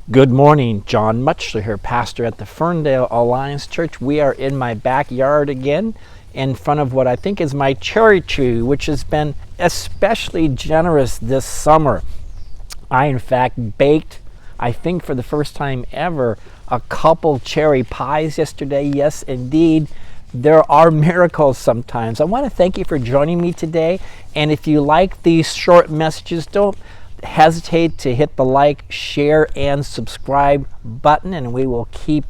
Good morning, Jon Mutchler here, pastor at the Ferndale Alliance Church. We are in my backyard again in front of what I think is my cherry tree, which has been especially generous this summer. I, in fact, baked, I think for the first time ever, a couple cherry pies yesterday. Yes, indeed. There are miracles sometimes. I want to thank you for joining me today. And if you like these short messages, don't hesitate to hit the like, share, and subscribe button, and we will keep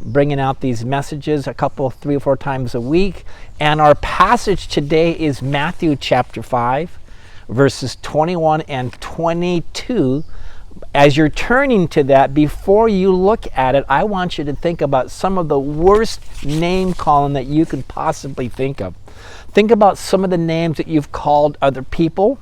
bringing out these messages a couple, 3 or 4 times a week. And our passage today is Matthew chapter 5, verses 21 and 22. As you're turning to that, before you look at it, I want you to think about some of the worst name calling that you could possibly think of. Think about some of the names that you've called other people,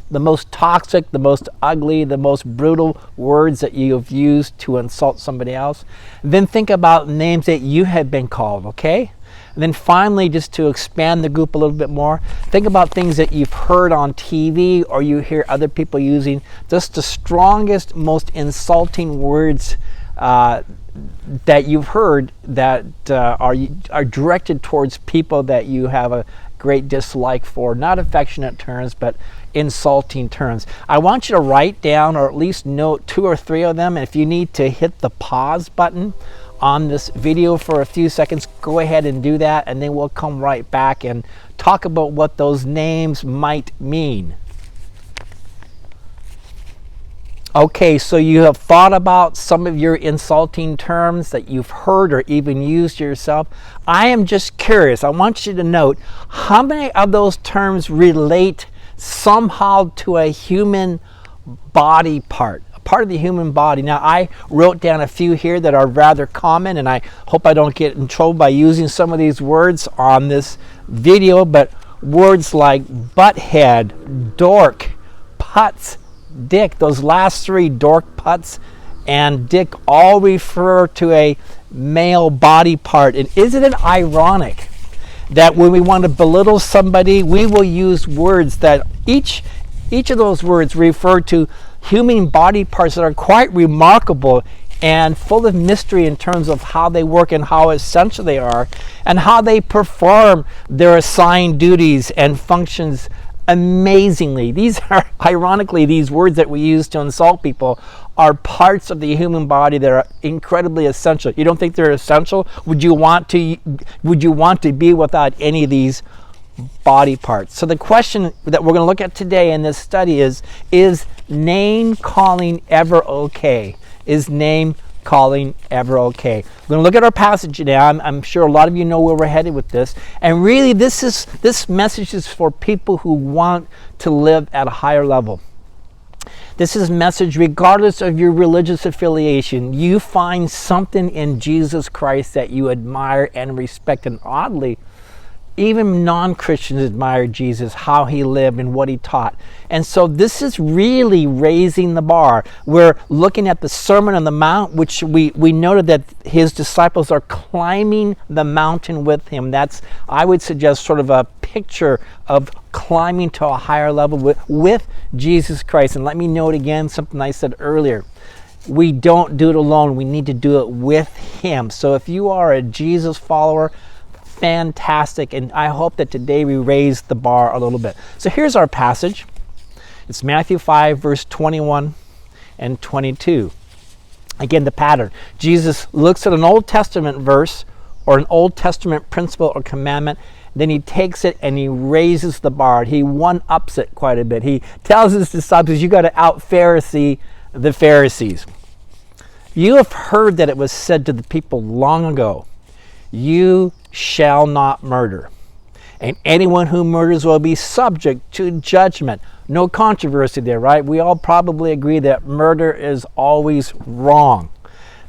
the most toxic, the most ugly, the most brutal words that you have used to insult somebody else. Then think about names that you have been called, okay? And then finally, just to expand the group a little bit more, think about things that you've heard on TV or you hear other people using, just the strongest, most insulting words that you've heard that are directed towards people that you have a great dislike for, not affectionate terms, but insulting terms. I want you to write down or at least note 2 or 3 of them. And if you need to hit the pause button on this video for a few seconds, go ahead and do that, and then we'll come right back and talk about what those names might mean. Okay, so you have thought about some of your insulting terms that you've heard or even used yourself. I am just curious. I want you to note how many of those terms relate somehow to a human body part, a part of the human body. Now, I wrote down a few here that are rather common, and I hope I don't get in trouble by using some of these words on this video, but words like butthead, dork, putz, dick, those last 3, dork, putz, and dick, all refer to a male body part. And isn't it ironic that when we want to belittle somebody, we will use words that each of those words refer to human body parts that are quite remarkable and full of mystery in terms of how they work and how essential they are and how they perform their assigned duties and functions amazingly. These are, ironically, these words that we use to insult people are parts of the human body that are incredibly essential. You don't think they're essential? Would you want to be without any of these body parts? So the question that we're going to look at today in this study is name calling ever okay? Is name calling ever okay? We're going to look at our passage now. I'm sure a lot of you know where we're headed with this. And really, this message is for people who want to live at a higher level. This is a message regardless of your religious affiliation. You find something in Jesus Christ that you admire and respect. And oddly, even non-Christians admire Jesus, how he lived and what he taught. And so this is really raising the bar. We're looking at the Sermon on the Mount, which we noted that his disciples are climbing the mountain with him. That's, I would suggest, sort of a picture of climbing to a higher level with Jesus Christ. And let me note again something I said earlier. We don't do it alone. We need to do it with him. So if you are a Jesus follower, fantastic, and I hope that today we raise the bar a little bit. So here's our passage. It's Matthew 5, verse 21 and 22. Again, the pattern. Jesus looks at an Old Testament verse or an Old Testament principle or commandment, then he takes it and he raises the bar. He one-ups it quite a bit. He tells his disciples, you got to out-Pharisee the Pharisees. You have heard that it was said to the people long ago, you shall not murder, and anyone who murders will be subject to judgment. No controversy there, right? We all probably agree that murder is always wrong.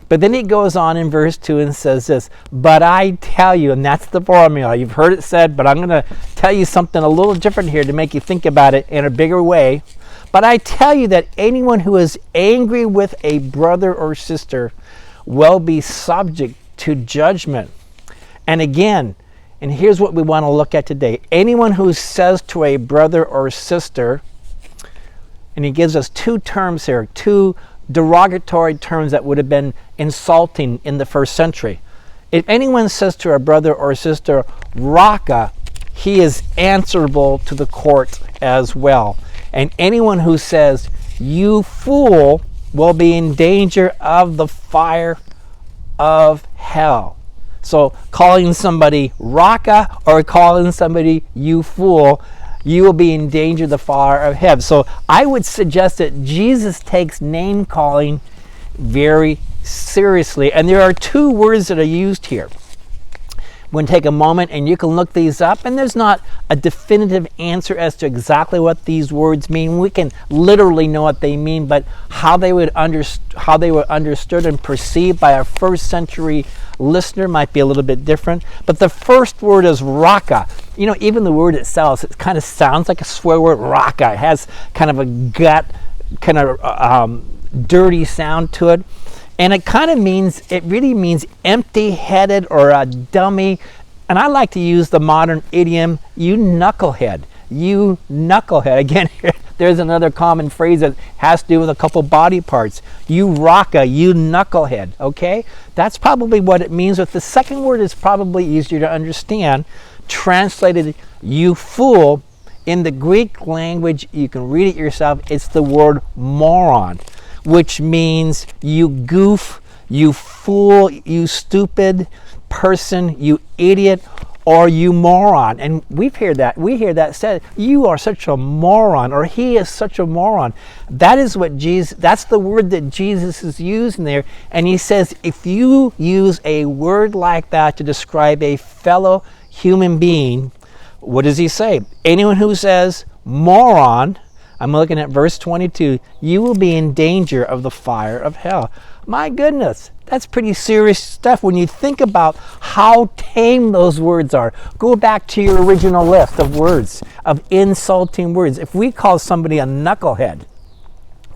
But then he goes on in verse 2 and says this, but I tell you, and that's the formula. You've heard it said, but I'm going to tell you something a little different here to make you think about it in a bigger way. But I tell you that anyone who is angry with a brother or sister will be subject to judgment. And again, and here's what we want to look at today. Anyone who says to a brother or sister, and he gives us 2 terms here, 2 derogatory terms that would have been insulting in the first century. If anyone says to a brother or sister, Raka, he is answerable to the court as well. And anyone who says, you fool, will be in danger of the fire of hell. So calling somebody Raka or calling somebody you fool, you will be in danger of the fire of hell. So I would suggest that Jesus takes name calling very seriously. And there are two words that are used here. We're going to take a moment and you can look these up, and there's not a definitive answer as to exactly what these words mean. We can literally know what they mean, but how they were understood and perceived by a first century listener might be a little bit different. But the first word is Raka. You know, even the word itself, it kind of sounds like a swear word, Raka. It has kind of a gut, kind of dirty sound to it. And it really means empty-headed or a dummy. And I like to use the modern idiom, you knucklehead. You knucklehead. Again, there's another common phrase that has to do with a couple body parts. You Raka, you knucklehead, okay? That's probably what it means. But the second word is probably easier to understand. Translated, you fool. In the Greek language, you can read it yourself, it's the word moron, which means you goof, you fool, you stupid person, you idiot, or you moron. And we hear that said, you are such a moron, or he is such a moron. That is what that's the word that Jesus is using there. And he says, if you use a word like that to describe a fellow human being, what does he say? Anyone who says moron, I'm looking at verse 22, you will be in danger of the fire of hell. My goodness, that's pretty serious stuff when you think about how tame those words are. Go back to your original list of words, of insulting words. If we call somebody a knucklehead,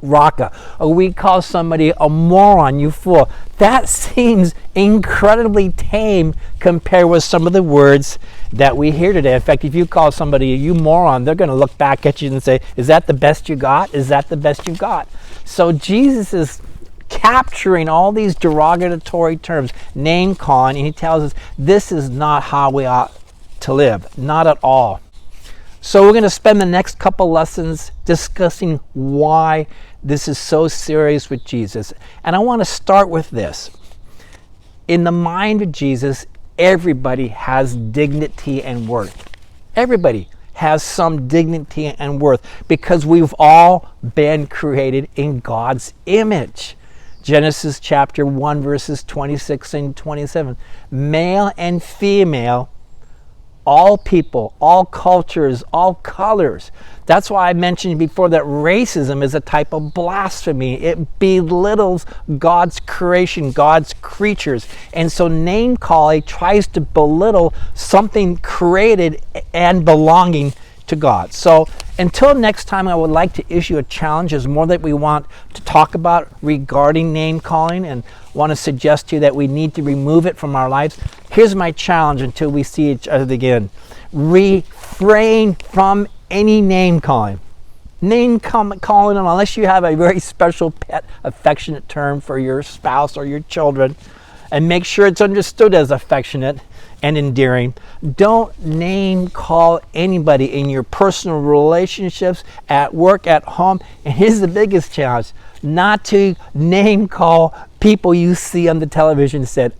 Raka, or we call somebody a moron, you fool, that seems incredibly tame compared with some of the words that we hear today. In fact, if you call somebody you moron, they're going to look back at you and say, is that the best you got? Is that the best you got? So Jesus is capturing all these derogatory terms, name calling, and he tells us this is not how we ought to live, not at all. So we're going to spend the next couple lessons discussing why this is so serious with Jesus. And I want to start with this. In the mind of Jesus, everybody has dignity and worth. Everybody has some dignity and worth because we've all been created in God's image. Genesis chapter 1 verses 26 and 27. Male and female, all people, all cultures, all colors. That's why I mentioned before that racism is a type of blasphemy. It belittles God's creation, God's creatures. And so name calling tries to belittle something created and belonging to God. So until next time, I would like to issue a challenge. There's more that we want to talk about regarding name calling, and want to suggest to you that we need to remove it from our lives. Here's my challenge until we see each other again. Refrain from any name calling. Name calling, unless you have a very special pet, affectionate term for your spouse or your children, and make sure it's understood as affectionate and endearing. Don't name call anybody in your personal relationships, at work, at home. And here's the biggest challenge: not to name call people you see on the television set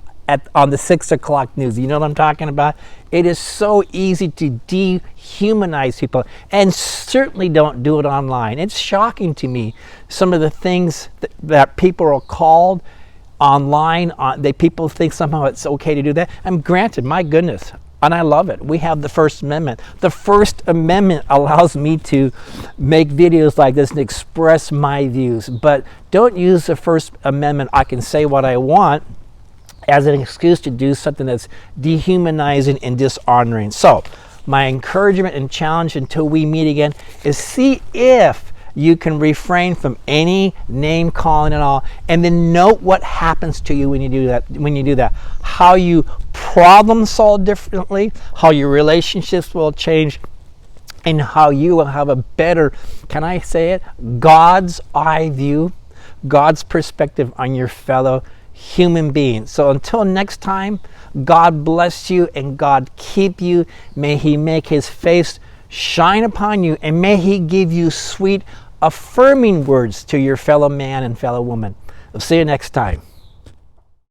on the 6 o'clock news. You know what I'm talking about? It is so easy to dehumanize people, and certainly don't do it online. It's shocking to me, some of the things that people are called online. People think somehow it's okay to do that. And granted, my goodness, and I love it. We have the First Amendment. The First Amendment allows me to make videos like this and express my views. But don't use the First Amendment, I can say what I want, as an excuse to do something that's dehumanizing and dishonoring. So my encouragement and challenge until we meet again is see if you can refrain from any name calling at all, and then note what happens to you when you do that. How you problem solve differently, how your relationships will change, and how you will have a better, can I say it, God's eye view. God's perspective on your fellow human beings. So until next time, God bless you and God keep you. May He make His face shine upon you, and may He give you sweet, affirming words to your fellow man and fellow woman. I'll see you next time.